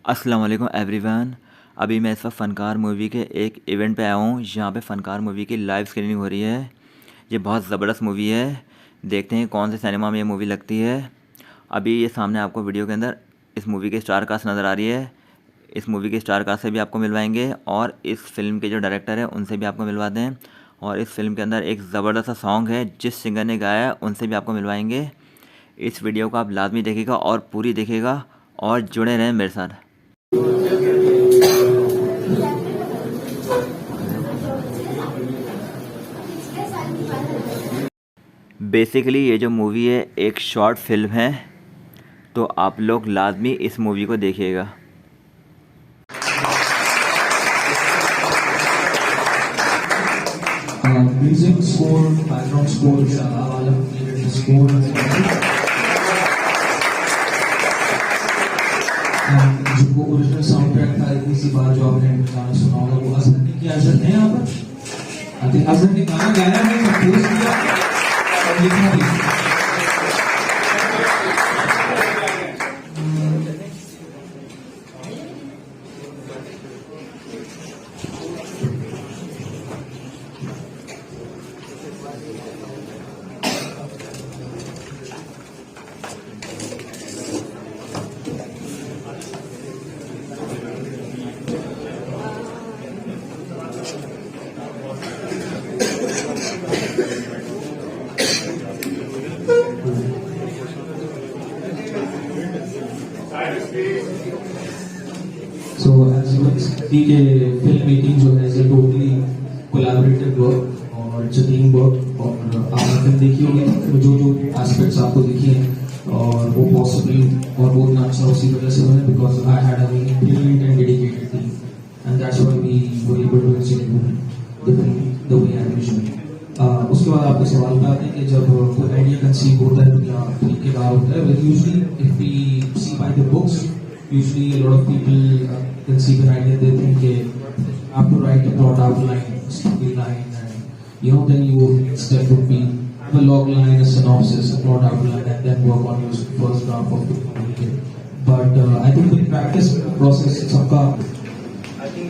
अस्सलाम वालेकुम एवरीवन। अभी मैं इस वक्त फ़नकार मूवी के एक इवेंट पे आया हूँ। यहाँ पे फ़नकार मूवी की लाइव स्क्रीनिंग हो रही है। ये बहुत ज़बरदस्त मूवी है। देखते हैं कौन से सिनेमा में ये मूवी लगती है। अभी ये सामने आपको वीडियो के अंदर इस मूवी के स्टार कास्ट नज़र आ रही है। इस मूवी के स्टार कास्ट से भी आपको मिलवाएंगे और इस फिल्म के जो डायरेक्टर है उनसे भी आपको मिलवाते हैं। और इस फिल्म के अंदर एक ज़बरदस्त सा सॉन्ग है जिस सिंगर ने गाया है उनसे भी आपको मिलवाएंगे। इस वीडियो को आप लाजमी देखिएगा और पूरी देखिएगा और जुड़े रहें मेरे साथ। बेसिकली ये जो मूवी है एक शॉर्ट फिल्म है, तो आप लोग लाजमी इस मूवी को देखिएगा। Music score, background score, score जो ओरिजिनल साउंड ट्रैक था, इतनी सी बात जो आपने गाना सुना होगा वो असद ने किया। असद है यहाँ पर? आई थिंक असद ने गाना गाया है, कंपोज किया और लिखा भी। So as you can see कि फिल्म मेकिंग जो है इज टोटली कोलैबोरेटिव वर्क और इट्स टीम वर्क। और आपने फिल्म देखी होगी तो जो जो एस्पेक्ट्स आपको दिखे हैं और वो पॉसिबल और वो इतना अच्छा उसी वजह से बने because I had a very brilliant and dedicated team and that's why we were able to execute the film the way I visually. उसके बाद आपके सवाल पे आते हैं कि जब कोई आइडिया कंसीव होता है दुनिया तरीकेदार होता है, well usually if we see by the books, usually a lot of people conceive an idea, they think you have to write a plot outline, storyline, and then your next step would be have a log line, a synopsis, a plot outline, and then work on your first draft of the movie. But I think in practice process, I think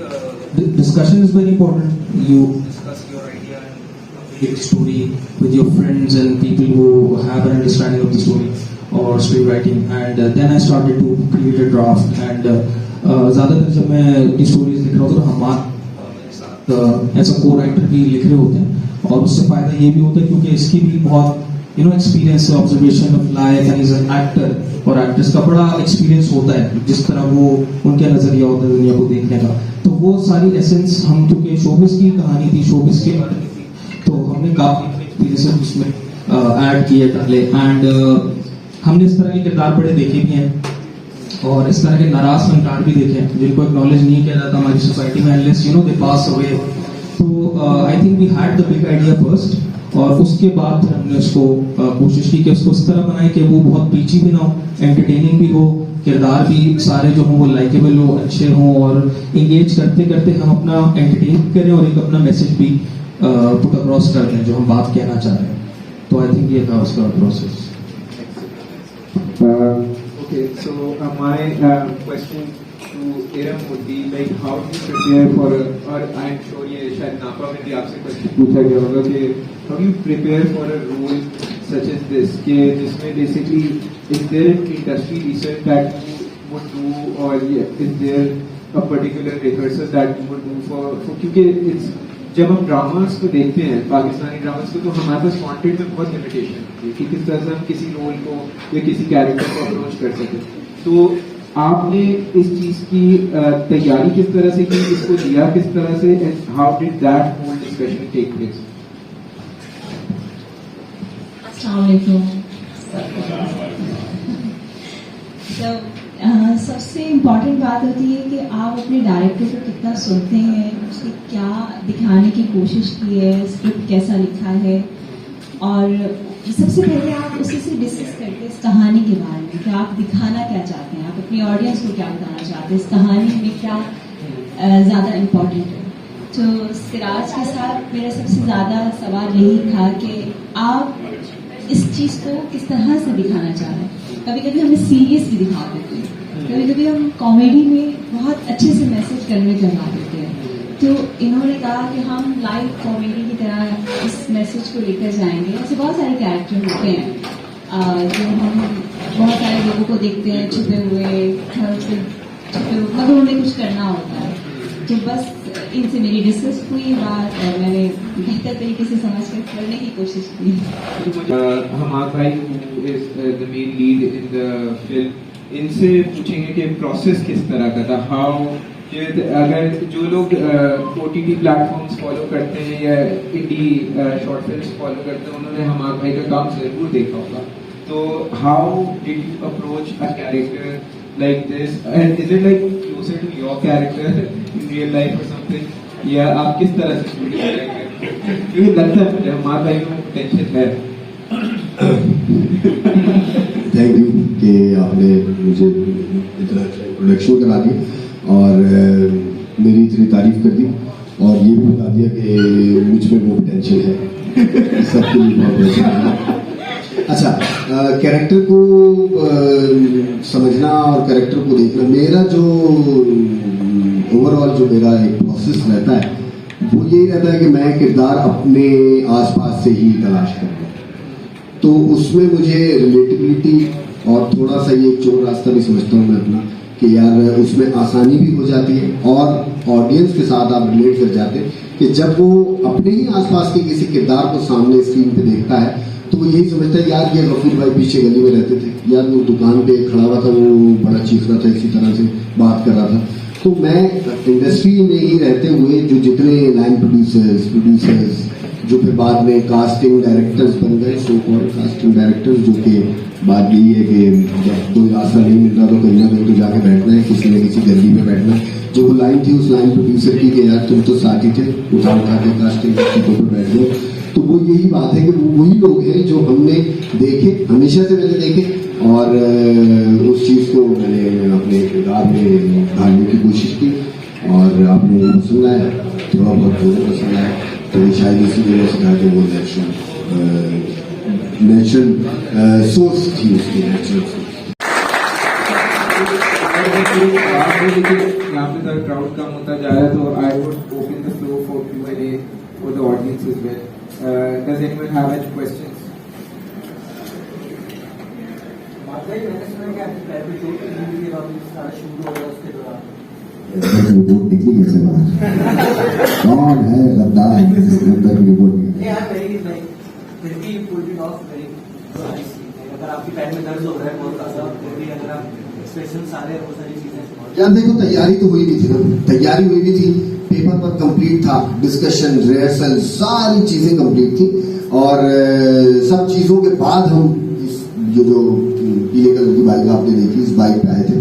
the discussion is very important. You discuss your idea and make a story with your friends and people who have an understanding of the story or script writing, and then I started to create a draft. And ज़्यादातर जब मैं stories लिख रहा होता तो हमारे ऐसा को राइटर भी लिख रहे होते हैं और उससे फ़ायदा ये भी होता है क्योंकि इसकी भी बहुत एक्सपीरियंस है, observation of life, and is an actor और एक्ट्रेस का बड़ा एक्सपीरियंस होता है जिस तरह वो उनका नज़रिया होता है दुनिया को देखने का। तो वो सारी एसेंस हम क्योंकि शोबिस की कहानी थी, शोबिस के बारे में थी, तो हमने काफ़ी एक्सपीरियंस उसमें ऐड किए डाले। एंड हमने इस तरह के किरदार बड़े देखे भी हैं और इस तरह के नाराज फनकार भी देखे हैं जिनको एक्नॉलेज नहीं किया जाता हमारी सोसाइटी में अनलेस दे पास अवे। तो I think we had the big idea first और उसके बाद फिर हमने उसको कोशिश की कि उसको इस तरह बनाए कि वो बहुत पीची भी ना हो, एंटरटेनिंग भी हो, किरदार भी सारे जो हों वो लाइकेबल हो, अच्छे हों और इंगेज करते करते हम अपना एंटरटेन करें और एक अपना मैसेज भी पुट अक्रॉस कर दें जो हम बात कहना चाह रहे हैं। तो आई थिंक ये था उसका process. Okay, so my question to Iram would be like, how do you prepare for or I'm sure ये शायद नापा में भी आपसे क्वेश्चन पूछा गया होगा कि how do you prepare for a role such as this कि जिसमें basically is there an industry research that you would do or is there a particular rehearsal that you would do for क्योंकि it's जब हम dramas को देखते हैं Pakistani dramas को तो हमारे पास कंटेंट में बहुत लिमिटेशन होती है कि किस तरह से हम किसी रोल को या किसी कैरेक्टर को अप्रोच कर सकें। तो आपने इस चीज़ की तैयारी किस तरह से की, इसको लिया किस तरह से, and how did that whole discussion take place? अस्सलाम वालेकुम। सबसे इम्पॉर्टेंट बात होती है कि आप अपने डायरेक्टर को कितना सुनते हैं, उसकी क्या दिखाने की कोशिश की है, स्क्रिप्ट कैसा लिखा है, और सबसे पहले आप उसी से डिस्कस करते हैं इस कहानी के बारे में कि आप दिखाना क्या चाहते हैं, आप अपनी ऑडियंस को क्या बताना चाहते हैं, इस कहानी में क्या ज़्यादा इम्पॉर्टेंट है। तो सिराज के साथ मेरा सबसे ज़्यादा सवाल यही था कि आप इस चीज़ को किस तरह से दिखाना चाह रहे हैं। कभी कभी हमें सीरियस भी दिखा देते हैं कभी कभी हम कॉमेडी में बहुत अच्छे से मैसेज कन्वे करवा देते हैं, तो इन्होंने कहा कि हम लाइव कॉमेडी की तरह इस मैसेज को लेकर जाएंगे। ऐसे बहुत सारे कैरेक्टर होते हैं जो हम बहुत सारे लोगों को देखते हैं छुपे हुए, घर से छुपे हुए, मगर उन्हें कुछ करना होता है। तो बस इनसे मेरी डिस्कस हुई बात और मैंने बेहतर तरीके से समझ कर करने की कोशिश की। हमाद भाई is the main lead in the film, इनसे पूछेंगे कि प्रोसेस किस तरह का था, हाउ, अगर जो लोग OTT प्लेटफॉर्म्स फॉलो करते हैं या इंडी शॉर्ट फिल्म्स फॉलो करते हैं, उन्होंने हमाद भाई का काम जरूर देखा होगा। तो how did you approach a character like this, and is it like closer to your character in real life or something, या आप किस तरह से शूट करेंगे? क्योंकि लगता है मुझे हमारे भाई में टेंशन है। थैंक यू कि आपने मुझे इतना इंट्रोडक्शन करा दी और मेरी इतनी तारीफ कर दी और ये भी बता दिया कि मुझ में वो टेंशन है। सबके लिए बहुत बहुत शुक्रिया। अच्छा, कैरेक्टर को समझना और कैरेक्टर को देखना, मेरा जो ओवरऑल जो मेरा एक प्रोसेस रहता है वो यही रहता है कि मैं किरदार अपने आसपास से ही तलाश करता हूँ। तो उसमें मुझे रिलेटिबिलिटी और थोड़ा सा ये चोर रास्ता भी समझता हूँ मैं अपना, कि यार उसमें आसानी भी हो जाती है और ऑडियंस के साथ आप रिलेट कर जाते हैं कि जब वो अपने ही आसपास के किसी किरदार को सामने स्क्रीन पे देखता है तो वो यही समझता है यार ये गफूर भाई पीछे गली में रहते थे, यार वो दुकान पे खड़ा हुआ था, वो बड़ा चीख रहा था, इसी तरह से बात कर रहा था। तो मैं इंडस्ट्री में ही रहते हुए जो जितने लाइन प्रोड्यूसर्स जो फिर बाद में कास्टिंग डायरेक्टर्स बन गए, सो कॉल्ड कास्टिंग डायरेक्टर्स, जो कि बात यही है कि जब कोई रास्ता नहीं मिल रहा तो कहीं ना कहीं तो जाके बैठना है, किसी न किसी गली में बैठना है। जो वो लाइन थी उस लाइन प्रोड्यूसर की कि यार तुम तो साथ ही थे, उठा के कास्टिंग सीटों पर बैठ गए। तो वो यही बात है कि वो वही लोग हैं जो हमने देखे, हमेशा से मैंने देखे और उस चीज़ को मैंने अपने किरदार में ढालने की कोशिश की और आपने वो पसंद आया, थोड़ा बहुत मुझे पसंद आया। तो शायद इसी वजह से कहा कि वो नेचुरल सोर्स थी उसकी, नेचुरल सोर्स। यहाँ पे सर क्राउड कम होता जा रहा है, तो I would open the floor for Q&A for the audience as well. Does anyone have any questions? Report निकली कैसे बाहर? कौन है गद्दार जिसने अंदर की रिपोर्ट निकली? अगर आपकी पैर में दर्द हो रहा है बहुत ज्यादा, फिर भी अगर आप एक्सप्रेशन सारे वो सारी चीजें, यार देखो तैयारी तो हुई नहीं थी ना, तैयारी हुई भी थी, पेपर पर कंप्लीट था, डिस्कशन रिहर्सल सारी चीजें कंप्लीट थी और सब चीजों के बाद हम जो पीले कलर की बाइक आपने देखी, इस बाइक पे आए थे।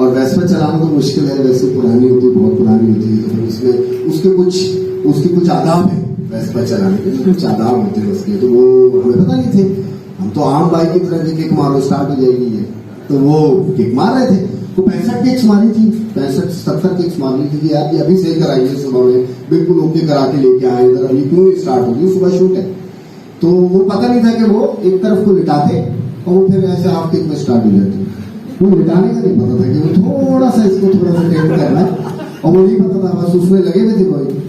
और वेस्पा चलाना तो मुश्किल है, वैसे पुरानी होती है, बहुत पुरानी होती है, तो इसमें उसके कुछ आदाब है वेस्पा चलाने के, कुछ आदाब होते हैं उसके, तो वो हमें पता नहीं थे। हम तो आम बाइक की तरह की किक मारो स्टार्ट हो जाएगी ये, तो वो किक मार रहे थे, तो 65 किक्स मारी थी, 65-70 किक्स मारनी थी कि यार ये अभी सही कराइए, सुबह में बिल्कुल ओके करा के लेके आए इधर, अभी क्यों स्टार्ट होगी, सुबह शूट है। तो वो पता नहीं था कि वो एक तरफ को लिटाते और वो फिर ऐसे हाफ किक में स्टार्ट हो जाती, वो लिटाने का नहीं पता था कि वो थोड़ा सा इसको थोड़ा सा टेंड करना है, और वो नहीं पता था, बस उसमें लगे हुए थे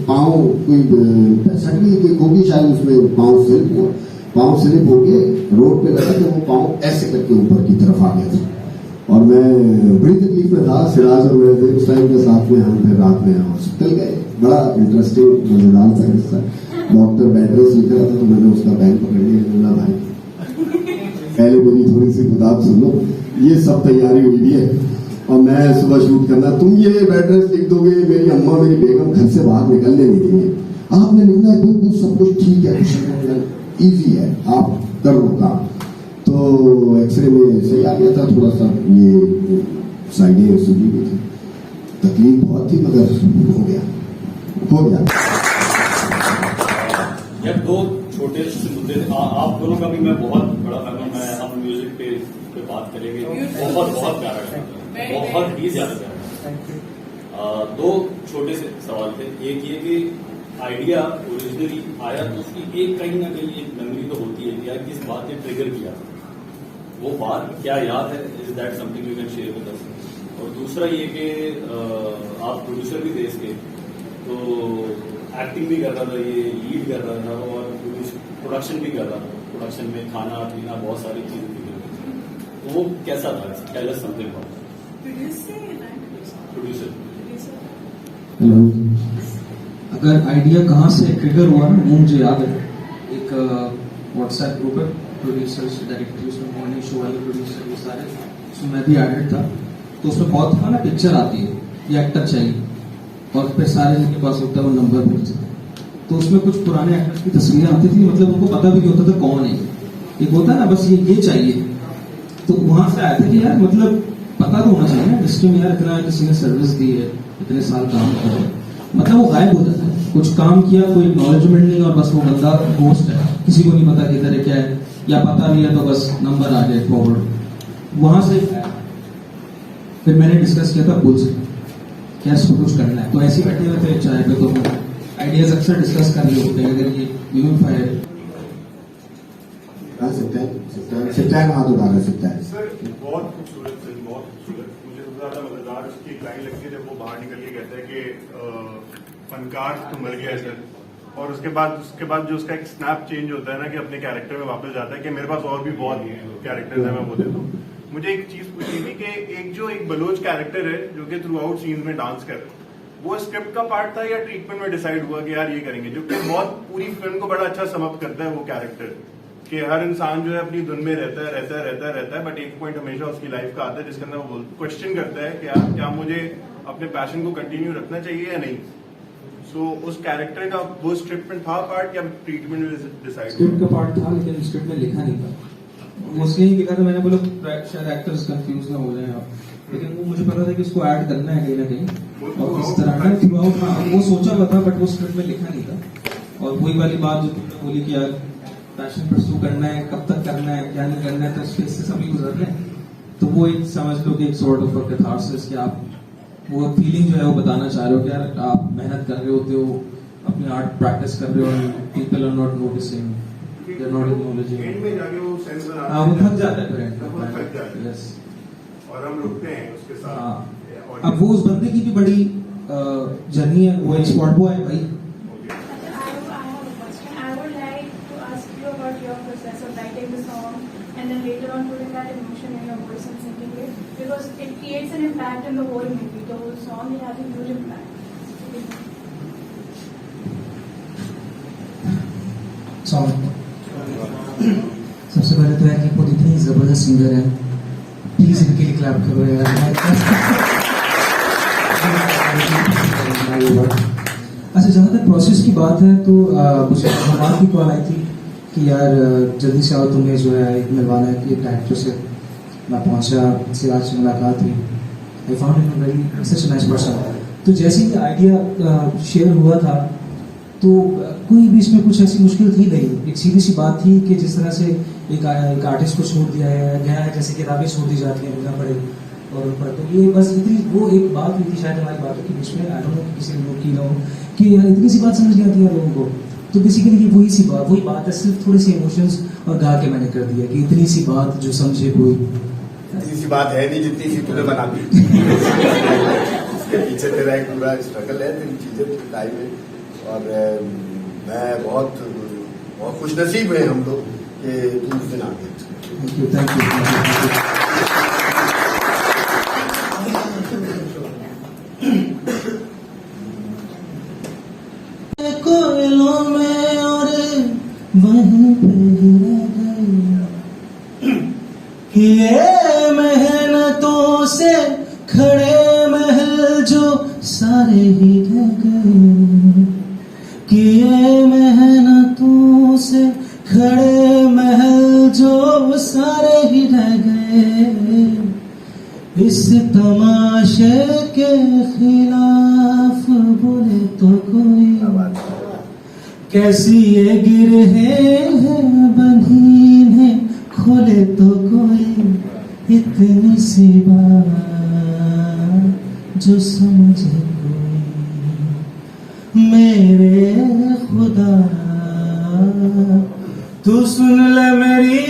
पाँव, कोई 65 किक होगी शायद, उसमें पाँव स्लिप हो गए, रोड पे लगा तो वो पाँव ऐसे करके ऊपर की तरफ आ गया था और मैं बड़ी तकलीफ में था। सिराज और मैं उस टाइम के साथ में हम फिर रात में हॉस्पिटल गए, बड़ा इंटरेस्टिंग मजेदार सा किस्सा। डॉक्टर बेड रेस्ट लिख रहा था तो मैंने उसका बैग पकड़ लिया, बोला भाई पहले मेरी थोड़ी सी खुदाब सुन लो, ये सब तैयारी हुई है और मैं सुबह शूट करना, तुम ये बेड रेस्ट लिख दोगे, मेरी अम्मा मेरी बेगम घर से बाहर निकलने नहीं देंगे, आपने लिखना है बिल्कुल सब कुछ ठीक है, ईजी है, आप कर लो काम। तो एक्सरे में सही आ गया था, थोड़ा सा ये साइडें सूजी भी थी, तकलीफ बहुत थी मगर हो गया। यार दो छोटे से मुद्दे, आप दोनों का भी मैं बहुत बड़ा फैन हूँ, मैं हम म्यूजिक पे बात करेंगे, बहुत प्यारा है, बहुत ही ज्यादा प्यारा। दो छोटे से सवाल थे, एक ये कि आइडिया ओरिजिनली आया तो उसकी एक कहीं ना कहीं एक मेमोरी तो होती है कि यार किस बात ने ट्रिगर किया, वो बात क्या याद है, is that something you can share with us? और दूसरा ये कि आप प्रोड्यूसर भी थे इसके, तो एक्टिंग भी कर रहा था, ये लीड कर रहा था और प्रोडक्शन भी कर रहा था। प्रोडक्शन में खाना पीना बहुत सारी चीजें थी, तो वो कैसा था? Tell us something about producer. Hello, अगर आइडिया कहाँ से ट्रिगर हुआ ना, वो मुझे याद है। एक व्हाट्सएप ग्रुप है प्रोड्यूसर्स डायरेक्टर्स में, मॉर्निंग शो वाले प्रोड्यूसर ये सारे, उसमें मैं भी एडेड था। तो उसमें बहुत था ना, पिक्चर आती है, ये एक्टर चाहिए, और फिर सारे जिनके पास होता है वो नंबर भेजते हैं। तो उसमें कुछ पुराने एक्टर्स की तस्वीरें आती थी, मतलब उनको पता भी नहीं होता था कौन है। एक होता है ना, बस ये चाहिए। तो वहां से आया था कि यार मतलब पता तो होना चाहिए ना इंडस्ट्री में, यार इतना किसी ने सर्विस दी है, इतने साल काम किया है, मतलब वो गायब हो जाता है। कुछ काम किया, कोई एक्नॉलेजमेंट नहीं, और बस वो बंदा घोस्ट है, किसी को नहीं पता किधर है क्या है, या पता नहीं है तो बस नंबर आ गया फॉरवर्ड। वहां से फिर मैंने डिस्कस किया था पुल से, क्या इसको कुछ करना है। तो ऐसे ही बैठे हुए थे चाय पे, तो आइडियाज अक्सर डिस्कस कर रहे होते हैं। अगर ये यूनिफाई है, सकता है हाथ उठा सकता है। सर बहुत खूबसूरत फिल्म, बहुत खूबसूरत। मुझे सबसे ज्यादा मजेदार उसकी एक लाइन लगती है जब वो बाहर निकल के कहता है कि फनकार तो मर गया सर, और उसके बाद जो उसका एक स्नैप चेंज होता है ना कि अपने कैरेक्टर में वापस जाता है कि मेरे पास और भी बहुत कैरेक्टर्स है, मैं वो देता हूँ। मुझे एक चीज पूछनी थी कि एक बलोच कैरेक्टर है जो कि थ्रू आउट सीन्स में डांस कर रहा है, वो स्क्रिप्ट का पार्ट था या ट्रीटमेंट में डिसाइड हुआ कि यार ये करेंगे, जो कि बहुत पूरी फिल्म को बड़ा अच्छा समअप करता है वो कैरेक्टर, कि हर इंसान जो है अपनी धुन में रहता है, बट एक पॉइंट हमेशा उसकी लाइफ का आता है जिसके अंदर वो क्वेश्चन करता है कि यार क्या मुझे अपने पैशन को कंटिन्यू रखना चाहिए या नहीं। सो उस कैरेक्टर का वो स्क्रिप्ट में था पार्ट या ट्रीटमेंट में डिसाइड? स्क्रिप्ट का पार्ट था, लेकिन स्क्रिप्ट में लिखा नहीं था। मोस्टली ही लिखा था मैंने, बोला शायद एक्टर्स कंफ्यूज ना हो जाए आप, लेकिन वो मुझे पता था कि उसको ऐड करना है कहीं ना कहीं, और किस तरह ना थ्रू आउट। हाँ, वो सोचा हुआ था, बट वो स्क्रिप्ट में लिखा नहीं था। और वही वाली बात जो तुमने बोली कि यार पैशन परस्यू करना है, कब तक करना है, क्या नहीं करना है, तो स्पेस से सभी गुजर रहे हैं। तो वो एक समझ लो कि एक सॉर्ट ऑफ कैथारसिस, कि आप वो फीलिंग जो है वो बताना चाह रहे हो कि यार आप मेहनत कर रहे होते हो, अपनी आर्ट प्रैक्टिस कर रहे हो, people are not noticing, they are not acknowledging. End में जाके वो सेंस बना, हाँ, वो थक जाता है फिर, थक जाता है। यस। और हम रुकते हैं उसके साथ। हाँ, अब वो उस बंदे की भी बड़ी जर्नी है, वो एक स्पॉट बॉय है भाई। And then later on putting that emotion in your voice and singing it, because it creates an impact in the whole movie. The whole song will have a huge impact. सबसे पहले तो है कि खुद इतनी जबरदस्त सिंगर है, please इनके लिए क्लैप करो यार। अच्छा, जहाँ तक प्रोसेस की बात है तो मुझे हमारे की कॉल आई थी कि यार जल्दी से आओ, तुम्हें जो है एक मिलवाना है कि डायरेक्टर से। मैं पहुंचा, सिराज से मुलाकात हुई, I found him very such nice person. तो जैसे ही आइडिया शेयर हुआ था तो कोई भी इसमें कुछ ऐसी मुश्किल थी नहीं, एक सीधी सी बात थी कि जिस तरह से एक आर्टिस्ट को छोड़ दिया गया है, जैसे किताबें छोड़ दी जाती हैं बिना पढ़े और ऊपर, तो ये बस इतनी वो एक बात हुई थी शायद हमारी बातों के बीच में, आई डोंट नो किसी लोग की ना हो कि यार इतनी सी बात समझ नहीं आती है लोगों को। तो बेसिकली ये वही बात है, सिर्फ थोड़ी सी इमोशंस और गा के मैंने कर दिया कि इतनी सी बात जो समझे कोई। इतनी सी बात है नहीं जितनी सी तूने बना दी। इसके पीछे तेरा एक पूरा स्ट्रगल है, तेरी चीजें लाइफ में, और मैं बहुत खुशनसीब है हम लोग कि तू उस दिन आ गए। Thank you. कोयलों में और वहीं पे ही रह गए ये मेहनतों से खड़े महल जो सारे ही रह गए, कि ये मेहनतों से खड़े महल जो सारे ही रह गए, इस तमाशे के खिलाफ बोले तो कोई, कैसी ये गिरहे हैं बंधीन है खोले तो कोई, इतनी सी बात जो समझे कोई, मेरे खुदा तू सुन ले मेरी।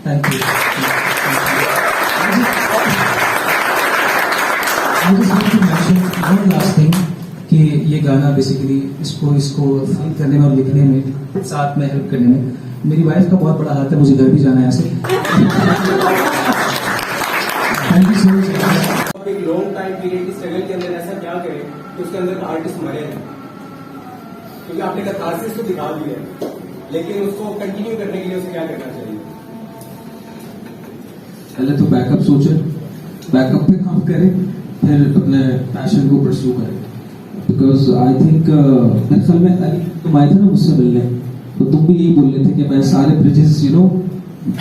Thank you. I just want to mention one last thing कि ये गाना बेसिकली इसको फील करने में और लिखने में साथ में हेल्प करने में मेरी वाइफ का बहुत बड़ा हाथ है, मुझे घर भी जाना है ऐसे। Thank you so much. एक लॉन्ग टाइम पीरियड की स्ट्रगल के अंदर ऐसा क्या करें कि उसके अंदर आर्टिस्ट मरे नहीं, क्योंकि आपने कैथारसिस तो दिखा दी है, लेकिन उसको कंटिन्यू करने के लिए उसे क्या करना चाहिए? पहले तो बैकअप सोचे, बैकअप पे काम करें, फिर अपने पैशन को परस्यू करें। बिकॉज आई थिंक दरअसल में तुम आए थे ना मुझसे मिलने, तो तुम भी यही बोल रहे थे कि मैं सारे ब्रिजेस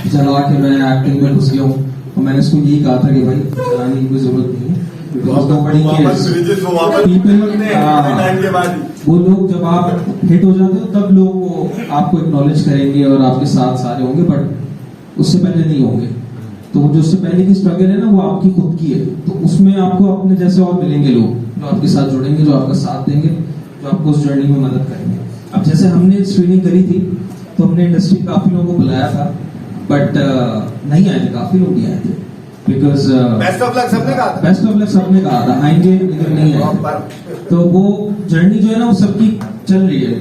जला के मैं एक्टिंग में घुस गया हूँ, और मैंने उसको यही कहा था कि भाई जलाने की कोई जरूरत नहीं है। वो लोग जब आप हिट हो जाते हो तब लोग वो आपको एक्नॉलेज करेंगे और आपके साथ सारे होंगे, बट उससे पहले नहीं होंगे। तो जो उससे पहले की स्ट्रगल है ना वो आपकी खुद की है, तो उसमें आपको अपने जैसे और मिलेंगे लोग जो आपके साथ जुड़ेंगे, जो आपका साथ देंगे, जो आपको उस जर्नी में मदद करेंगे। अब जैसे हमने स्क्रीनिंग करी थी तो हमने इंडस्ट्री काफी लोगों को बुलाया था, बट नहीं आए थे, काफी लोग नहीं आए थे, बिकॉज बेस्ट ऑफ लक सबने कहा था, बेस्ट ऑफ लक सबने कहा था आएंगे लेकिन नहीं आए। तो वो जर्नी जो है ना वो सबकी चल रही है,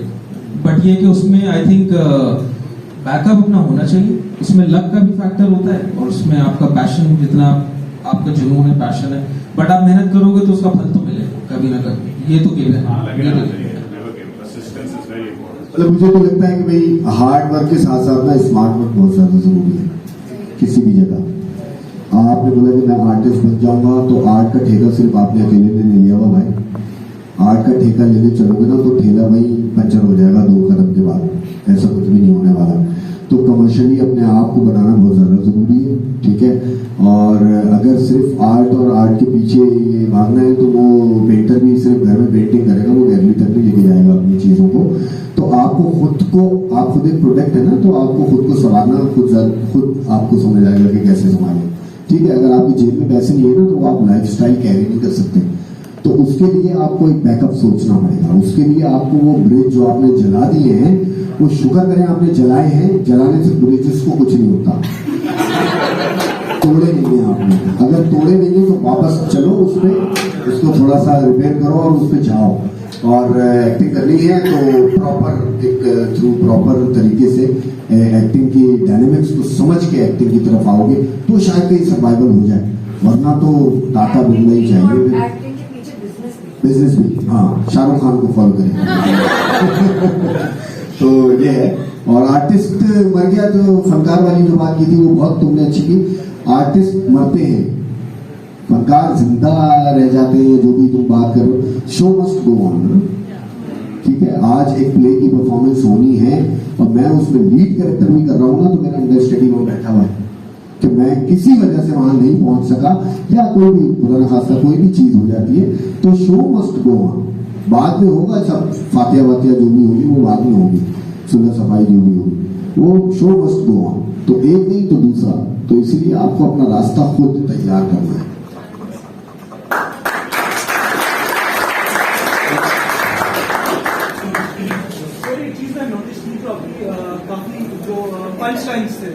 बट ये कि उसमें आई थिंक बैकअप अपना होना चाहिए, उसमें लक का भी फैक्टर होता है और उसमें आपका पैशन, जितना आपका जुनून है, पैशन है, बट आप मेहनत करोगे तो उसका फल तो मिलेगा कभी ना कभी, ये तो गिव है। मतलब मुझे तो लगता है कि भाई हार्ड वर्क के साथ साथ ना स्मार्ट वर्क बहुत ज्यादा जरूरी है किसी भी जगह। आपने बोला कि मैं आर्टिस्ट बन जाऊंगा, तो आर्ट का ठेका सिर्फ आपने अकेले ने नहीं लिया हुआ भाई। आर्ट का ठेका लेने चलोगे ना तो ठेला वही पंचर हो जाएगा 2 कदम के बाद, ऐसा कुछ भी नहीं होने वाला। तो कमर्शियली अपने आप को बनाना बहुत ज़्यादा ज़रूरी है, ठीक है। और अगर सिर्फ आर्ट और आर्ट के पीछे भागना है तो वो पेंटर भी सिर्फ घर में पेंटिंग करेगा, वो गैलरी तक नहीं लेके जाएगा अपनी चीज़ों को। तो आपको आप खुद एक प्रोडक्ट है ना, तो आपको खुद को संभालना, खुद आपको समझ आएगा कि कैसे संभालें, ठीक है। अगर आपकी जेब में पैसे नहीं है ना तो आप लाइफ स्टाइल कैरी नहीं कर सकते, तो उसके लिए आपको एक बैकअप सोचना पड़ेगा। उसके लिए आपको वो ब्रिज जो आपने जला दिए हैं, वो शुक्र करें आपने जलाए हैं, जलाने से ब्रिजेस को कुछ नहीं होता, तोड़े नहीं है आपने। अगर तोड़े नहीं है तो वापस चलो उस पर, उसको थोड़ा सा रिपेयर करो और उस पर जाओ। और एक्टिंग करनी है तो प्रॉपर एक थ्रू प्रॉपर तरीके से एक्टिंग की डायनेमिक्स को समझ के एक्टिंग की तरफ आओगे तो शायद कहीं सर्वाइवल हो जाए, वरना तो टाटा बिरला ही चाहिए। बिजनेस भी, हाँ, शाहरुख खान को फॉलो करेंगे। तो ये है। और आर्टिस्ट मर गया, तो फनकार वाली जो बात की थी वो बहुत तुमने अच्छी की। आर्टिस्ट मरते हैं, फनकार जिंदा रह जाते हैं, जो भी तुम बात करो, शो मस्ट गो ऑन, ठीक है। आज एक प्ले की परफॉर्मेंस होनी है और मैं उसमें लीड कैरेक्टर भी कर रहा हूँ ना, तो मेरा अंडरस्टैंडिंग में बैठा हुआ है कि मैं किसी वजह से वहां नहीं पहुंच सका, या कोई भी बुरा खासा कोई भी चीज हो जाती है, तो शो मस्ट गो ऑन। बाद में होगा सब, फातिया वातिया जो भी होगी वो बाद में होगी, सुलह सफाई जो भी होगी, वो शो मस्ट गो ऑन। तो एक नहीं तो दूसरा, तो इसीलिए आपको अपना रास्ता खुद तैयार करना है। काफी जो पंच लाइन्स थे,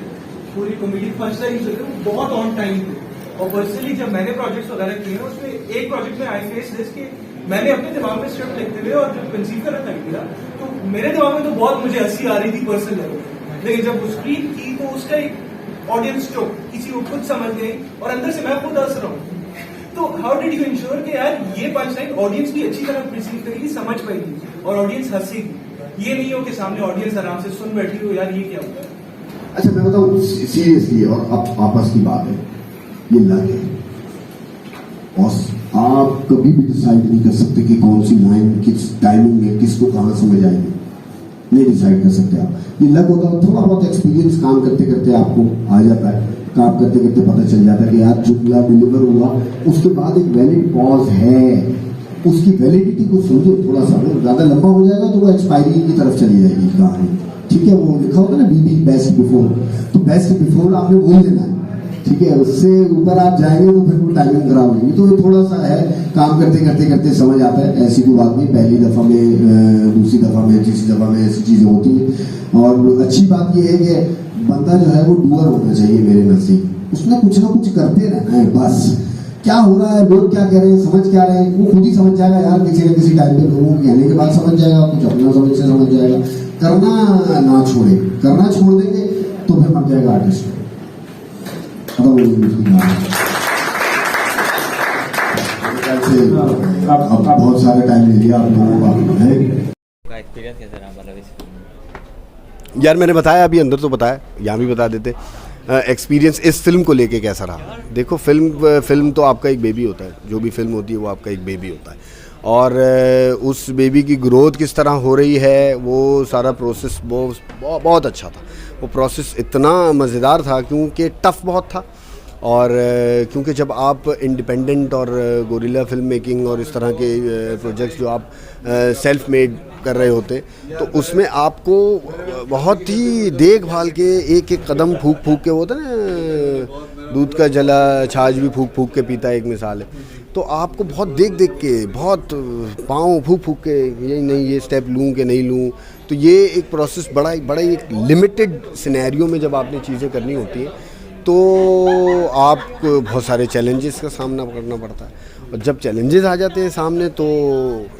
पूरी कॉमेडी पंच लाइन्स थे, वो बहुत ऑन टाइम थे। और पर्सनली जब मैंने प्रोजेक्ट्स वगैरह किए ना, उसमें एक प्रोजेक्ट में आई फेस दिस कि मैंने अपने दिमाग में स्क्रिप्ट लिखते हुए और जब कंसीव कर रहा था, तो मेरे दिमाग में तो बहुत मुझे हंसी आ रही थी पर्सनल लेवल, लेकिन जब वो स्क्रीन की तो उसका एक ऑडियंस जो किसी को खुद समझ गई और अंदर से मैं खुद हंस रहा हूँ। तो हाउ डिड यू इंश्योर कि यार ये पंच लाइन ऑडियंस भी अच्छी तरह रिसीव करेगी, समझ पाएगी और ऑडियंस हंसेगी, ये नहीं हो कि सामने ऑडियंस आराम से सुन बैठी हो, यार ये क्या होता है? अच्छा मैं बताऊं सीरियसली, और अब आपस की बात है, ये लग है और आप कभी भी डिसाइड नहीं कर सकते कि कौन सी लाइन किस टाइमिंग में किसको कहां समझ आएगी, नहीं डिसाइड कर सकते आप। ये लग होता है, थोड़ा बहुत एक्सपीरियंस काम करते करते आपको आ जाता है, काम करते करते पता चल जाता है कि यार जुमला डिलीवर हुआ, उसके बाद एक वैलिड पॉज है, उसकी वैलिडिटी को समझो थोड़ा सा। ज्यादा लंबा हो जाएगा तो वो एक्सपायरी की तरफ चली जाएगी कहानी, ठीक है। वो लिखा होता है ना बीबी बेस्ट बिफोर, तो बेस्ट बिफोर आपने बोल देना है, ठीक है। उससे ऊपर आप जाएंगे तो फिर वो टाइमिंग खराब होगी। तो ये थोड़ा सा है, काम करते करते करते समझ आता है, ऐसी कोई बात नहीं, पहली दफा में, दूसरी दफा में, तीसरी दफा में ऐसी चीजें होती हैं। और अच्छी बात यह है कि बंदा जो है वो डूअर होना चाहिए मेरे नजदीक, उसने कुछ ना कुछ करते रहना है बस, क्या हो रहा है, लोग क्या कह रहे हैं, समझ क्या रहे हैं, वो खुद ही समझ जाएगा यार, किसी न किसी टाइम पे लोगों के कहने के बाद समझ जाएगा, कुछ अपना समझ से समझ जाएगा। करना ना छोड़े, करना छोड़ देंगे तो फिर मर जाएगा आर्टिस्ट। अब बहुत सारे टाइम ले लिया आप लोगों का एक्सपीरियंस कैसा रहा मतलब इस फिल्म में? यार मैंने बताया अभी, अंदर तो बताया, यहाँ भी बता देते एक्सपीरियंस इस फिल्म को लेके कैसा रहा। देखो फिल्म तो आपका एक बेबी होता है, जो भी फिल्म होती है वो आपका एक बेबी होता है, और उस बेबी की ग्रोथ किस तरह हो रही है, वो सारा प्रोसेस बहुत अच्छा था। वो प्रोसेस इतना मज़ेदार था क्योंकि टफ़ बहुत था, और क्योंकि जब आप इंडिपेंडेंट और गोरिल्ला फिल्म मेकिंग और इस तरह के प्रोजेक्ट्स जो आप सेल्फ मेड कर रहे होते, तो उसमें आपको बहुत ही देखभाल के एक एक कदम फूक के, वो होता है ना दूध का जला छाछ भी फूक के पीता है, एक मिसाल है। तो आपको बहुत देख के, बहुत पाँव फूक के, ये नहीं ये स्टेप लूँ कि नहीं लूँ, तो ये एक प्रोसेस बड़ा ही एक लिमिटेड सिनेरियो में जब आपने चीज़ें करनी होती हैं तो आपको बहुत सारे चैलेंजेस का सामना करना पड़ता है, और जब चैलेंजेस आ जाते हैं सामने तो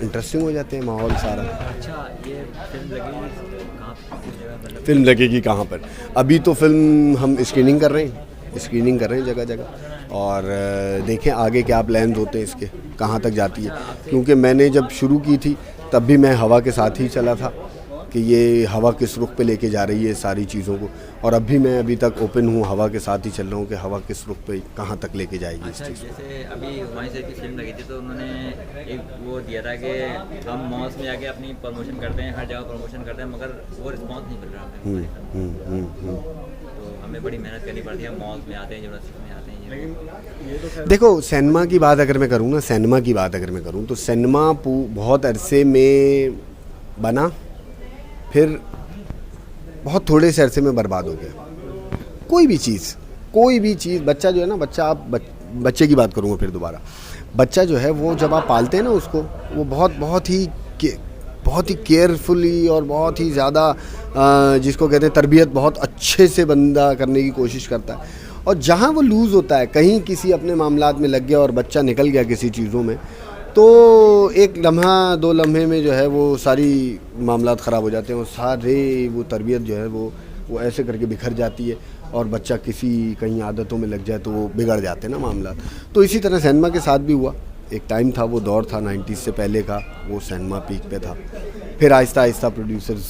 इंटरेस्टिंग हो जाते हैं माहौल सारा। अच्छा, ये फिल्म लगेगी कहाँ पर? अभी तो फिल्म हम स्क्रीनिंग कर रहे हैं जगह जगह, और देखें आगे क्या प्लान्स होते हैं इसके, कहाँ तक जाती है। क्योंकि मैंने जब शुरू की थी तब भी मैं हवा के साथ ही चला था कि ये हवा किस रुख पे लेके जा रही है सारी चीज़ों को, और अभी तक ओपन हूँ, हवा के साथ ही चल रहा हूँ कि हवा किस रुख पे कहाँ तक लेके जाएगी इस चीज़ को। जैसे अभी हुमायूं साहब की फिल्म लगी थी तो उन्होंने एक वो दिया था कि हम मॉल्स में जाके अपनी प्रमोशन करते हैं, हर जगह प्रमोशन करते हैं, मगर वो रिस्पॉन्स नहीं मिल रहा। तो हमें बड़ी मेहनत करनी पड़ती है, हम मॉल्स में आते हैं, यूनिवर्सिटी में आते हैं। देखो सिनेमा की बात अगर मैं करूँ तो सिनेमा बहुत अरसे में बना, फिर बहुत थोड़े से अरसे में बर्बाद हो गया। कोई भी चीज़ बच्चा जो है ना, बच्चे की बात करूँगा फिर दोबारा, बच्चा जो है वो जब आप पालते हैं ना उसको, वो बहुत ही केयरफुली और बहुत ही ज़्यादा जिसको कहते हैं तरबियत बहुत अच्छे से बंदा करने की कोशिश करता है, और जहाँ वो लूज़ होता है, कहीं किसी अपने मामलात में लग गया और बच्चा निकल गया किसी चीज़ों में, तो एक लम्हा 2 लम्हे में जो है वो सारी मामलात ख़राब हो जाते हैं, और सारे वो तरबियत जो है वो ऐसे करके बिखर जाती है, और बच्चा कहीं आदतों में लग जाए तो वो बिगड़ जाते हैं ना मामलात। तो इसी तरह सिनेमा के साथ भी हुआ। एक टाइम था, वो दौर था 90s से पहले का, वो सिनेमा पीक पे था। फिर आहिस्ता आहिस्ता प्रोड्यूसर्स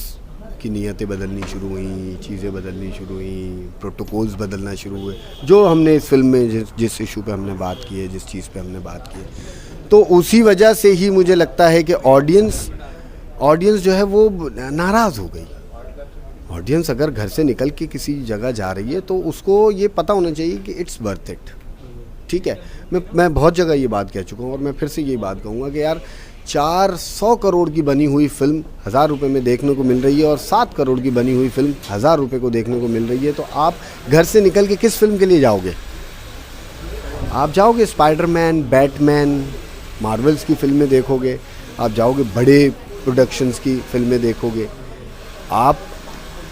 की नीयतें बदलनी शुरू हुई, चीज़ें बदलनी शुरू हुई, प्रोटोकॉल्स बदलना शुरू हुए, जो हमने इस फिल्म में जिस इशू पे हमने बात की है, जिस चीज़ पे हमने बात की है, तो उसी वजह से ही मुझे लगता है कि ऑडियंस जो है वो नाराज़ हो गई। ऑडियंस अगर घर से निकल के किसी जगह जा रही है तो उसको ये पता होना चाहिए कि इट्स वर्थ इट। ठीक है, मैं बहुत जगह ये बात कह चुका हूँ, और मैं फिर से यही बात कहूँगा कि यार 400 करोड़ की बनी हुई फिल्म 1000 रुपये में देखने को मिल रही है, और 7 करोड़ की बनी हुई फिल्म 1000 रुपये को देखने को मिल रही है, तो आप घर से निकल के किस फिल्म के लिए जाओगे? आप जाओगे स्पाइडरमैन, बैटमैन, मार्वल्स की फिल्में देखोगे, आप जाओगे बड़े प्रोडक्शंस की फिल्में देखोगे, आप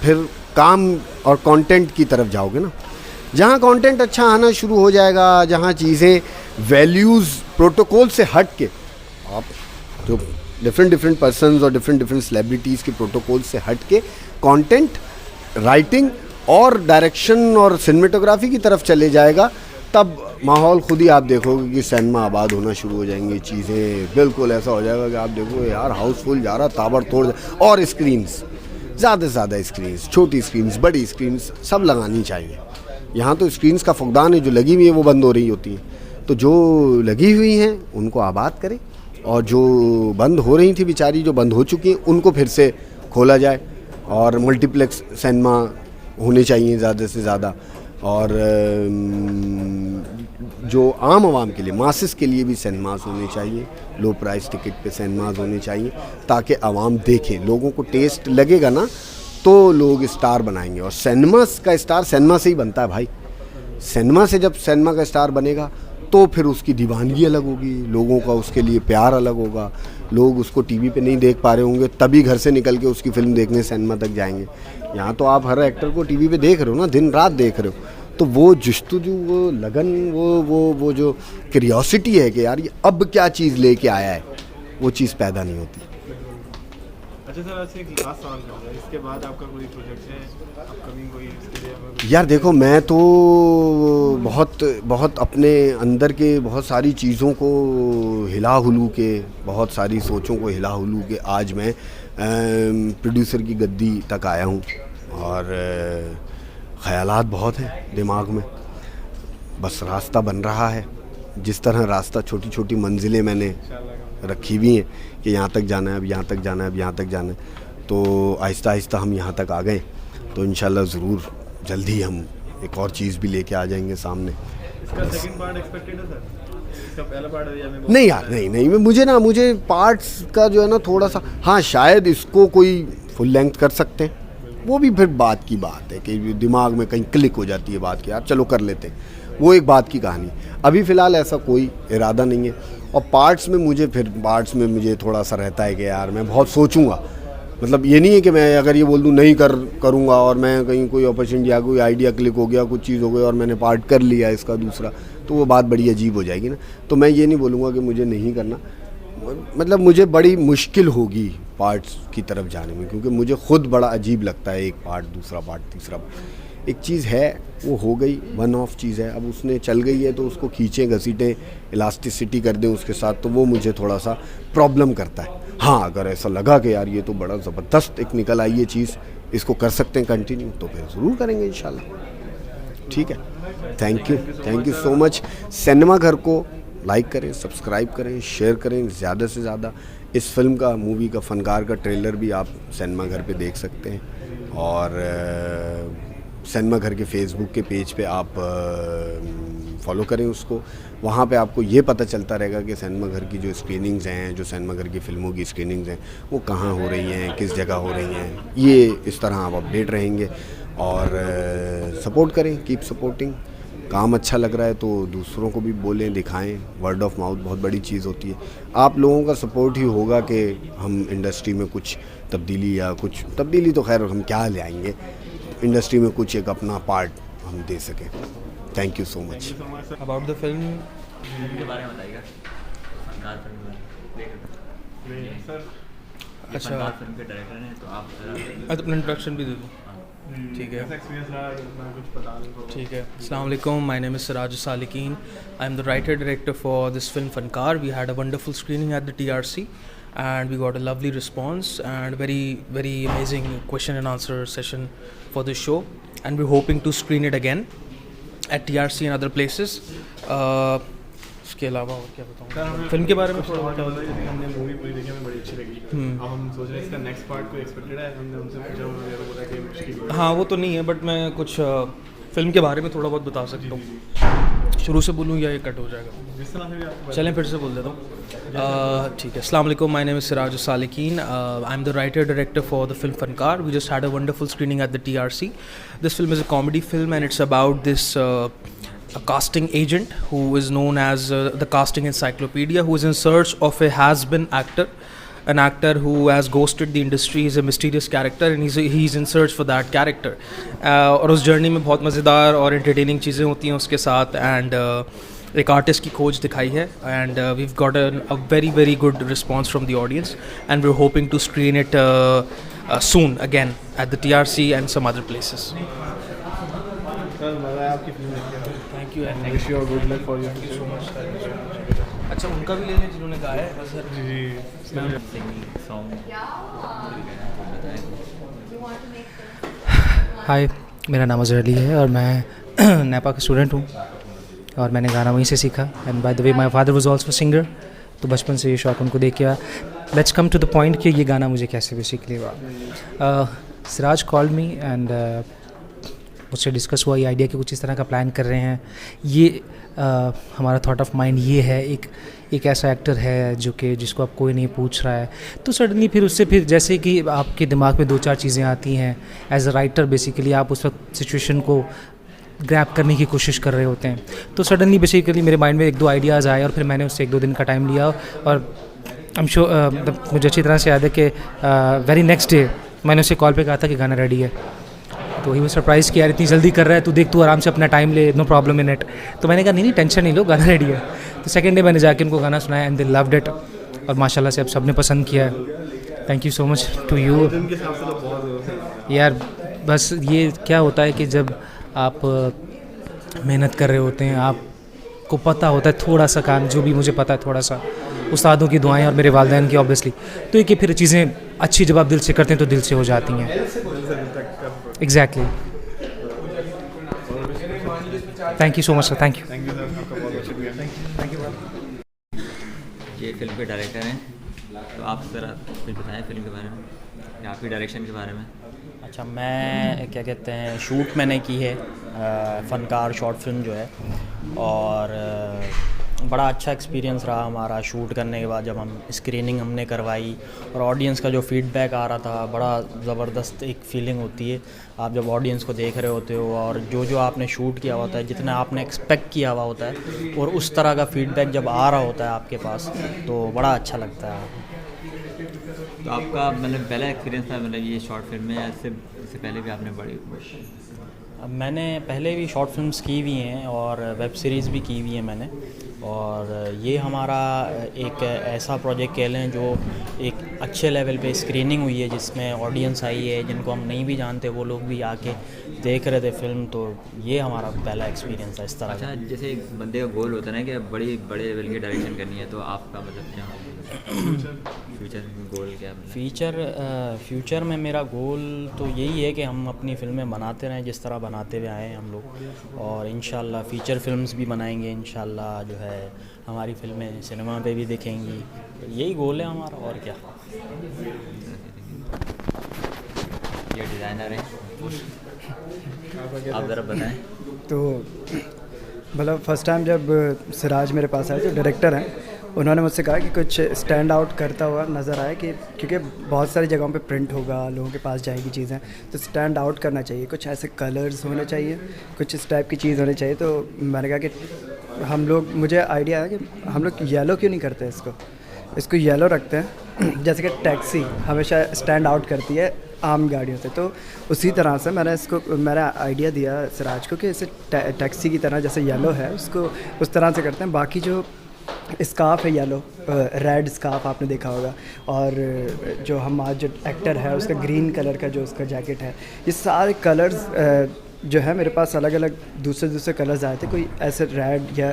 फिर काम और कंटेंट की तरफ जाओगे ना, जहाँ कंटेंट अच्छा आना शुरू हो जाएगा, जहाँ चीज़ें वैल्यूज़ प्रोटोकॉल से हट के, आप जो डिफरेंट पर्सन्स और डिफरेंट सेलिब्रिटीज़ के प्रोटोकॉल से हट के कंटेंट राइटिंग और डायरेक्शन और सिनेमेटोग्राफी की तरफ चले जाएगा, तब माहौल खुद ही आप देखोगे कि सिनेमा आबाद होना शुरू हो जाएंगी, चीज़ें बिल्कुल ऐसा हो जाएगा कि आप देखो यार हाउसफुल जा रहा, ताबड़तोड़। और स्क्रीन्स, ज़्यादा से ज़्यादा स्क्रीन्स, छोटी स्क्रीन्स, बड़ी स्क्रीन्स सब लगानी चाहिए। यहाँ तो स्क्रीन्स का फुकदान है, जो लगी हुई है वो बंद हो रही होती हैं, तो जो लगी हुई हैं उनको आबाद करें, और जो बंद हो रही थी बेचारी, जो बंद हो चुकी हैं, उनको फिर से खोला जाए, और मल्टीप्लेक्स सिनेमा होने चाहिए ज़्यादा से ज़्यादा, और जो आम आवाम के लिए, मासेस के लिए भी सिनेमाज होने चाहिए, लो प्राइस टिकट पे सिनेमाज होने चाहिए, ताकि आवाम देखें, लोगों को टेस्ट लगेगा ना तो लोग स्टार बनाएंगे, और सिनेमा का स्टार सिनेमा से ही बनता है भाई। सिनेमा से जब सिनेमा का स्टार बनेगा तो फिर उसकी दीवानगी अलग होगी, लोगों का उसके लिए प्यार अलग होगा, लोग उसको टीवी पे नहीं देख पा रहे होंगे, तभी घर से निकल के उसकी फ़िल्म देखने सिनेमा तक जाएंगे। यहाँ तो आप हर एक्टर को टीवी पे देख रहे हो ना, दिन रात देख रहे हो, तो वो जुस्तजू, वो लगन, वो जो क्यूरियोसिटी है कि यार ये अब क्या चीज़ लेके आया है, वो चीज़ पैदा नहीं होती। अच्छा सर, ऐसे एक लास्ट सवाल करूँगा, इसके बाद आपका कोई प्रोजेक्ट है अपकमिंग कोई इसके लिए हमें? यार देखो, मैं तो बहुत अपने अंदर के बहुत सारी चीज़ों को हिला हुलू के, बहुत सारी सोचों को हिला हुलू के आज मैं प्रोड्यूसर की गद्दी तक आया हूँ। और ख़यालात बहुत हैं दिमाग में, बस रास्ता बन रहा है। जिस तरह रास्ता, छोटी छोटी मंजिलें मैंने रखी हुई हैं कि यहाँ तक जाना है, अब यहाँ तक जाना है, अब यहाँ तक जाना है, तो आहिस्ता आहिस्ता हम यहाँ तक आ गए। तो इंशाल्लाह ज़रूर जल्दी हम एक और चीज़ भी लेके आ जाएंगे सामने। इसका सेकंड पार्ट एक्सपेक्टेड है सर? इसका पहला पार्ट है या मैं? नहीं यार, नहीं, मुझे पार्ट्स का जो है ना थोड़ा सा, हाँ शायद इसको कोई फुल लेंथ कर सकते हैं, वो भी फिर बात की बात है कि दिमाग में कहीं क्लिक हो जाती है बात कि यार चलो कर लेते हैं, वो एक बात की कहानी। अभी फ़िलहाल ऐसा कोई इरादा नहीं है। और पार्ट्स में मुझे थोड़ा सा रहता है कि यार मैं बहुत सोचूंगा, मतलब ये नहीं है कि मैं अगर ये बोल दूं नहीं करूंगा और मैं कहीं कोई अपॉर्चुनिटी या कोई आइडिया क्लिक हो गया, कुछ चीज़ हो गई और मैंने पार्ट कर लिया इसका दूसरा, तो वो बात बड़ी अजीब हो जाएगी ना। तो मैं ये नहीं बोलूँगा कि मुझे नहीं करना, मतलब मुझे बड़ी मुश्किल होगी पार्ट्स की तरफ जाने में, क्योंकि मुझे ख़ुद बड़ा अजीब लगता है एक पार्ट, दूसरा पार्ट, तीसरा। एक चीज़ है वो हो गई, वन ऑफ चीज़ है, अब उसने चल गई है तो उसको खींचें, घसीटें, इलास्टिसिटी कर दें उसके साथ, तो वो मुझे थोड़ा सा प्रॉब्लम करता है। हाँ, अगर ऐसा लगा कि यार ये तो बड़ा ज़बरदस्त एक निकल आई ये चीज़, इसको कर सकते हैं कंटिन्यू, तो फिर ज़रूर करेंगे इंशाल्लाह। ठीक है, thank you so much. Cinema घर को लाइक करें, सब्सक्राइब करें, शेयर करें ज़्यादा से ज़्यादा। इस फिल्म का, मूवी का, फनकार का ट्रेलर भी आप सिनेमा घर पे देख सकते हैं, और सिनेमा घर के फेसबुक के पेज पे आप फॉलो करें उसको। वहाँ पे आपको ये पता चलता रहेगा कि सिनेमा घर की जो स्क्रीनिंग्स हैं, जो सिनेमा घर की फ़िल्मों की स्क्रीनिंग्स हैं, वो कहाँ हो रही हैं, किस जगह हो रही हैं, ये इस तरह आप अपडेट रहेंगे। और सपोर्ट करें, कीप सपोर्टिंग। काम अच्छा लग रहा है तो दूसरों को भी बोलें, दिखाएं। वर्ड ऑफ माउथ बहुत बड़ी चीज़ होती है। आप लोगों का सपोर्ट ही होगा कि हम इंडस्ट्री में कुछ तब्दीली तो खैर हम क्या ले आएंगे, इंडस्ट्री में कुछ एक अपना पार्ट हम दे सकें। Thank you so much. About the film के बारे में बताइएगा, फनकार फिल्म सर। अच्छा, फनकार फिल्म के डायरेक्टर हैं, तो आप अपना इंट्रोडक्शन भी दे दो। ठीक है, एक्सपीरियंस रहा कुछ बता दें। ठीक है। अस्सलाम वालेकुम, my name is Siraj Salikin. I am the writer director for this film Funkaar. We had a wonderful screening at the TRC and we got a lovely response and very amazing question and answer session for the show, and we're hoping to screen it again at TRC and other places. उसके अलावा और क्या बताऊँ film के बारे में थोड़ा बहुत। हमने मूवी पूरी देखी, हमें बड़ी अच्छी लगी। अब हम सोच रहे हैं इसका नेक्स्ट पार्ट को एक्सपेक्टेड है। हमने उनसे पूछा, उन्होंने तो बोला कि मुश्किल। हाँ, वो तो नहीं है, बट मैं कुछ फिल्म के बारे में थोड़ा बहुत बता सकता हूँ। शुरू से बोलूँ या ये कट हो जाएगा? जिस तरह से भी आप चलें फिर से बोल देता हूँ। ठीक है। अस्सलाम वालेकुम, my name is Siraj Salikin. I am the writer director for the film Funkaar. We just had a wonderful screening at the TRC. This film is a comedy film, and it's about this a casting agent who is known as the casting encyclopedia, who is in search of a has-been actor, an actor who has ghosted the industry. Is a mysterious character, and he's in search for that character. और उस journey में बहुत मज़ेदार और entertaining चीज़ें होती हैं उसके साथ, and एक आर्टिस्ट की खोज दिखाई है, and we've got a very good response from the audience, and we're hoping to screen it soon again at the TRC and some other places. Sir, मज़ा आया आपकी फिल्म देख के। Thank you and wish you और good luck for your thank you so much. अच्छा, उनका भी ले लें जिन्होंने गाया है सर। हाय, मेरा नाम अज़हर अली है और मैं नेपा का स्टूडेंट हूँ और मैंने गाना वहीं से सीखा। And by the way my father was also singer, तो बचपन से ये शौक़ उनको देख के। Let's come to the point कि ये गाना मुझे कैसे बेसिकली हुआ। सिराज कॉल्ड मी एंड मुझसे डिस्कस हुआ ये आइडिया कि कुछ इस तरह का प्लान कर रहे हैं। ये हमारा थॉट ऑफ माइंड ये है, एक ऐसा एक्टर है जो कि जिसको अब कोई नहीं पूछ रहा है। तो सडनली फिर जैसे कि आपके दिमाग में 2-4 चीज़ें आती हैं एज अ राइटर, बेसिकली आप उस वक्त सिचुएशन को ग्रैब करने की कोशिश कर रहे होते हैं। तो सडनली बेसिकली मेरे माइंड में 1-2 आइडियाज़ आए और फिर मैंने उससे 1-2 दिन का टाइम लिया और आई एम श्योर मुझे अच्छी तरह से याद है कि वेरी नेक्स्ट डे मैंने उसे कॉल पे कहा था कि गाना रेडी है। तो ही वो सरप्राइज़ कि यार इतनी जल्दी कर रहा है, तू देख, तू आराम से अपना टाइम ले, नो प्रॉब्लम इन इट। तो मैंने कहा नहीं टेंशन नहीं लो, गाना रेडी है। तो सेकेंड डे मैंने जाके उनको गाना सुनाया एंड दे लव्ड इट, और माशाल्लाह से अब सब ने पसंद किया है। Thank you so much to you यार। बस ये क्या होता है कि जब आप मेहनत कर रहे होते हैं, आपको पता होता है थोड़ा सा काम, जो भी मुझे पता है थोड़ा सा, उस्तादों की दुआएं और मेरे वालिदैन की ऑब्वियसली, तो ये कि फिर चीज़ें अच्छी जब आप दिल से करते हैं तो दिल से हो जाती हैं। Exactly. Thank you so much sir, thank you. ये फिल्म के डायरेक्टर हैं, तो आप ज़रा कुछ बताएं फिल्म के बारे में या आपकी डायरेक्शन के बारे में। अच्छा, मैं क्या कहते हैं, शूट मैंने की है फ़नकार शॉर्ट फिल्म जो है, और बड़ा अच्छा एक्सपीरियंस रहा हमारा शूट करने के बाद। जब हम स्क्रीनिंग हमने करवाई और ऑडियंस का जो फीडबैक आ रहा था, बड़ा ज़बरदस्त एक फ़ीलिंग होती है आप जब ऑडियंस को देख रहे होते हो, और जो आपने शूट किया होता है, जितना आपने एक्सपेक्ट किया हुआ होता है, और उस तरह का फीडबैक जब आ रहा होता है आपके पास, तो बड़ा अच्छा लगता है। तो आपका मतलब पहला एक्सपीरियंस था मतलब ये शॉर्ट फिल्म में, इससे पहले भी आपने बड़ी? मैंने पहले भी शॉर्ट फिल्म्स की हुई हैं और वेब सीरीज़ भी की हुई है मैंने, और ये हमारा एक ऐसा प्रोजेक्ट कह लें जो एक अच्छे लेवल पे स्क्रीनिंग हुई है, जिसमें ऑडियंस आई है जिनको हम नहीं भी जानते, वो लोग भी आके देख रहे थे फिल्म। तो ये हमारा पहला एक्सपीरियंस है इस तरह। अच्छा, जैसे एक बंदे का गोल होता है ना कि बड़े लेवल की डायरेक्शन करनी है, तो आपका मतलब क्या फ्यूचर गोल क्या है? फ्यूचर में मेरा गोल तो यही है कि हम अपनी फिल्में बनाते रहें जिस तरह बनाते हुए आए हैं हम लोग, और इंशाल्लाह फीचर फिल्म्स भी बनाएंगे इंशाल्लाह, जो है हमारी फिल्में सिनेमा पे भी दिखेंगी। तो यही गोल है हमारा, और क्या। ये डिज़ाइनर है, आप ज़रा बताएं। तो मतलब फर्स्ट टाइम जब सिराज मेरे पास आए, जो डायरेक्टर हैं, उन्होंने मुझसे कहा कि कुछ स्टैंड आउट करता हुआ नज़र आए, कि क्योंकि बहुत सारी जगहों पे प्रिंट होगा, लोगों के पास जाएगी चीज़ें, तो स्टैंड आउट करना चाहिए, कुछ ऐसे कलर्स होने चाहिए, कुछ इस टाइप की चीज़ होनी चाहिए। तो मैंने कहा कि मुझे आइडिया है कि हम लोग येलो क्यों नहीं करते, इसको येलो रखते हैं, जैसे कि टैक्सी हमेशा स्टैंड आउट करती है आम गाड़ियों से, तो उसी तरह से मैंने आइडिया दिया सिराज को कि इसे टैक्सी की तरह जैसे येलो है, उसको उस तरह से करते हैं। बाकी जो स्कार्फ है येलो, रेड स्कार्फ आपने देखा होगा, और जो हम आज जो एक्टर है उसका ग्रीन कलर का जो उसका जैकेट है, ये सारे कलर्स जो है मेरे पास अलग अलग दूसरे कलर्स आए थे, कोई ऐसे रेड या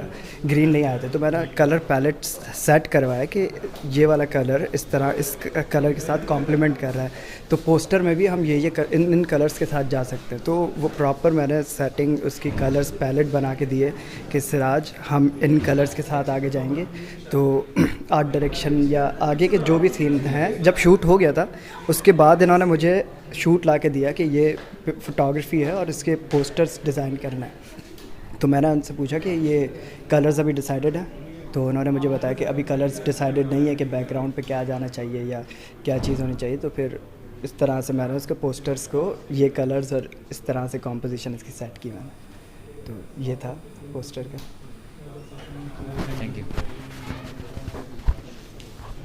ग्रीन नहीं आए थे। तो मैंने कलर पैलेट सेट करवाया कि ये वाला कलर इस तरह इस कलर के साथ कॉम्प्लीमेंट कर रहा है, तो पोस्टर में भी हम इन कलर्स के साथ जा सकते हैं। तो वो प्रॉपर मैंने सेटिंग उसकी कलर्स पैलेट बना के दिए कि सिराज हम इन कलर्स के साथ आगे जाएंगे। तो आर्ट डायरेक्शन या आगे के जो भी सीन हैं, जब शूट हो गया था उसके बाद इन्होंने मुझे शूट ला के दिया कि ये फ़ोटोग्राफी है और इसके पोस्टर्स डिज़ाइन करना है। तो मैंने उनसे पूछा कि ये कलर्स अभी डिसाइडेड है, तो उन्होंने मुझे बताया कि अभी कलर्स डिसाइडेड नहीं है कि बैकग्राउंड पे क्या जाना चाहिए या क्या चीज़ होनी चाहिए। तो फिर इस तरह से मैंने उसके पोस्टर्स को ये कलर्स और इस तरह से कॉम्पोजिशन इसकी सेट की मैंने। तो ये था पोस्टर का। Thank you.